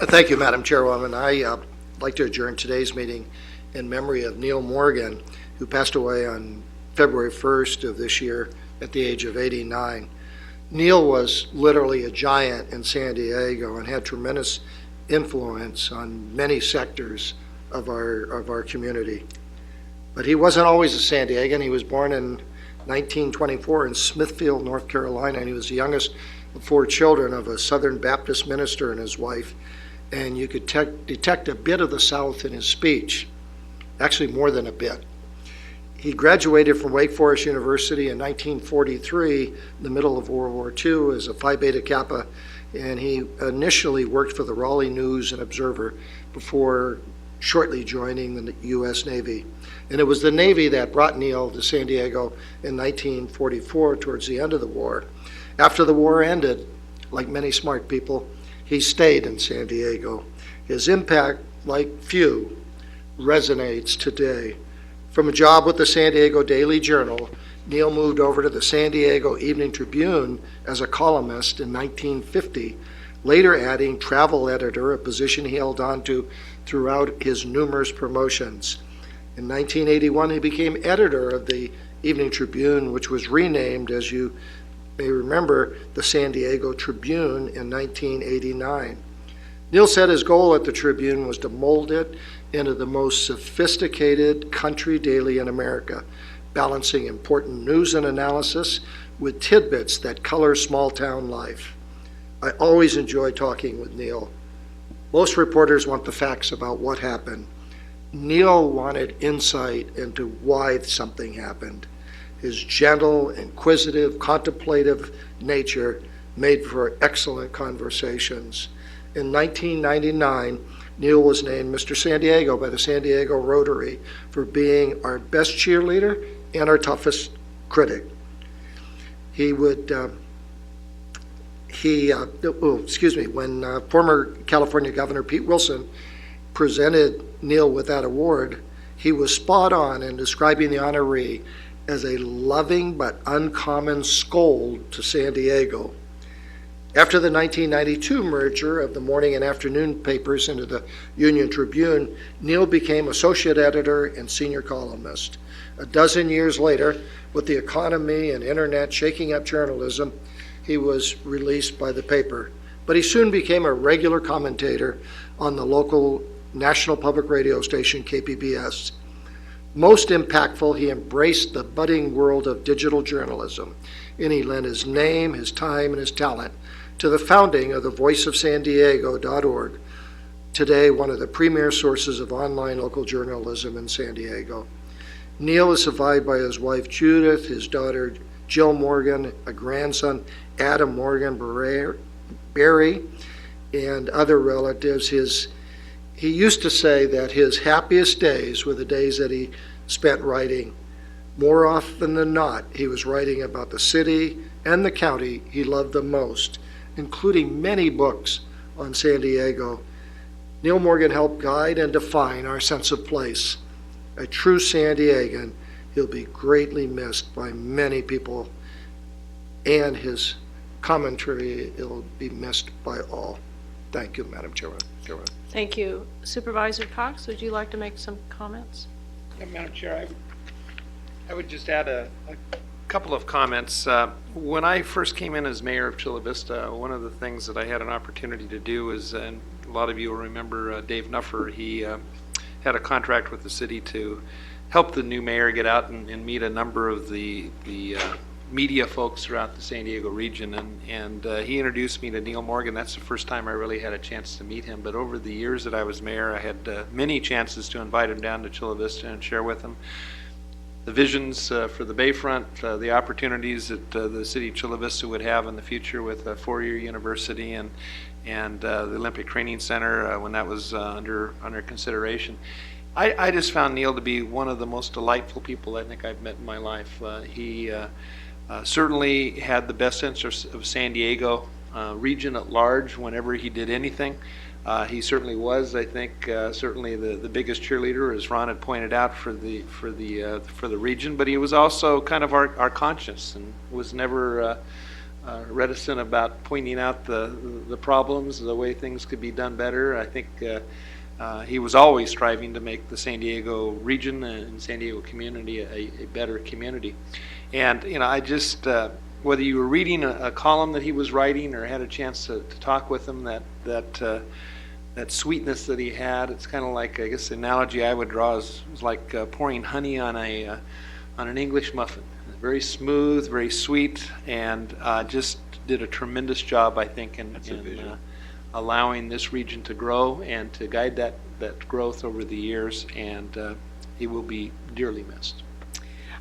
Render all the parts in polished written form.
Thank you, Madam Chairwoman. I'd like to adjourn today's meeting in memory of Neil Morgan, who passed away on February 1st of this year at the age of 89. Neil was literally a giant in San Diego and had tremendous influence on many sectors of our community. But he wasn't always a San Diegan. He was born in 1924 in Smithfield, North Carolina, and he was the youngest of 4 children of a Southern Baptist minister and his wife. And you could detect a bit of the South in his speech, actually more than a bit. He graduated from Wake Forest University in 1943, in the middle of World War II, as a Phi Beta Kappa, and he initially worked for the Raleigh News and Observer before shortly joining the U.S. Navy. And it was the Navy that brought Neil to San Diego in 1944, towards the end of the war. After the war ended, like many smart people, he stayed in San Diego. His impact, like few, resonates today. From a job with the San Diego Daily Journal, Neil moved over to the San Diego Evening Tribune as a columnist in 1950, later adding travel editor, a position he held on to throughout his numerous promotions. In 1981, he became editor of the Evening Tribune, which was renamed, as you may remember, the San Diego Tribune in 1989. Neil said his goal at the Tribune was to mold it into the most sophisticated country daily in America, balancing important news and analysis with tidbits that color small-town life. I always enjoy talking with Neil. Most reporters want the facts about what happened. Neil wanted insight into why something happened. His gentle, inquisitive, contemplative nature made for excellent conversations. In 1999, Neil was named Mr. San Diego by the San Diego Rotary for being our best cheerleader and our toughest critic. When former California Governor Pete Wilson presented Neil with that award, he was spot on in describing the honoree as a loving but uncommon scold to San Diego. After the 1992 merger of the morning and afternoon papers into the Union Tribune, Neil became associate editor and senior columnist. A dozen years later, with the economy and internet shaking up journalism, he was released by the paper. But he soon became a regular commentator on the local national public radio station, KPBS. Most impactful, he embraced the budding world of digital journalism, and he lent his name, his time, and his talent to the founding of the voiceofsandiego.org, today one of the premier sources of online local journalism in San Diego. Neil is survived by his wife Judith, his daughter Jill Morgan, a grandson Adam Morgan Barry, and other relatives. He used to say that his happiest days were the days that he spent writing. More often than not, he was writing about the city and the county he loved the most, including many books on San Diego. Neil Morgan helped guide and define our sense of place. A true San Diegan, he'll be greatly missed by many people, and his commentary will be missed by all. Thank you, Madam Chairman. Thank you. Supervisor Cox, would you like to make some comments? Yeah, Madam Chair, I would just add a couple of comments. When I first came in as mayor of Chula Vista, one of the things that I had an opportunity to do is, and a lot of you will remember Dave Nuffer, he had a contract with the city to help the new mayor get out and meet a number of the media folks throughout the San Diego region, and he introduced me to Neil Morgan. That's the first time I really had a chance to meet him, but over the years that I was mayor, I had many chances to invite him down to Chula Vista and share with him the visions for the Bayfront, the opportunities that the city of Chula Vista would have in the future with a four-year university and the Olympic Training Center when that was under consideration. I just found Neil to be one of the most delightful people I think I've met in my life. He certainly had the best interest of San Diego region at large whenever he did anything. He certainly was, I think, certainly the biggest cheerleader, as Ron had pointed out, for the region. But he was also kind of our conscience, and was never reticent about pointing out the problems, the way things could be done better. I think he was always striving to make the San Diego region and San Diego community a better community. And I just whether you were reading a column that he was writing or had a chance to talk with him, that sweetness that he had, it's kind of like, I guess the analogy I would draw is like pouring honey on an English muffin. Very smooth, very sweet, and just did a tremendous job, I think, in allowing this region to grow and to guide that growth over the years, and he will be dearly missed.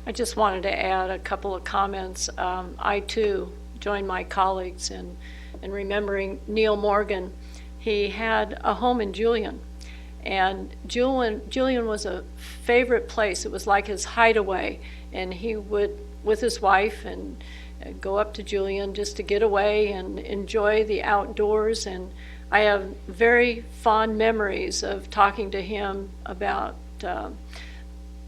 I just wanted to add a couple of comments. I, too, joined my colleagues in remembering Neil Morgan. He had a home in Julian, and Julian was a favorite place. It was like his hideaway, and he would, with his wife, and go up to Julian just to get away and enjoy the outdoors. And I have very fond memories of talking to him about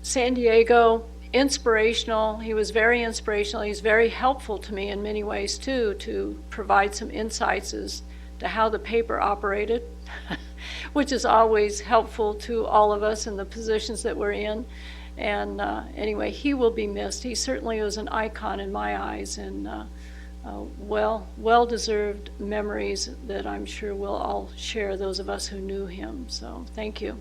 San Diego. Inspirational. He was very inspirational. He's very helpful to me in many ways too, to provide some insights as to how the paper operated, which is always helpful to all of us in the positions that we're in. And anyway, he will be missed. He certainly was an icon in my eyes, and well-deserved memories that I'm sure we'll all share, those of us who knew him. So thank you.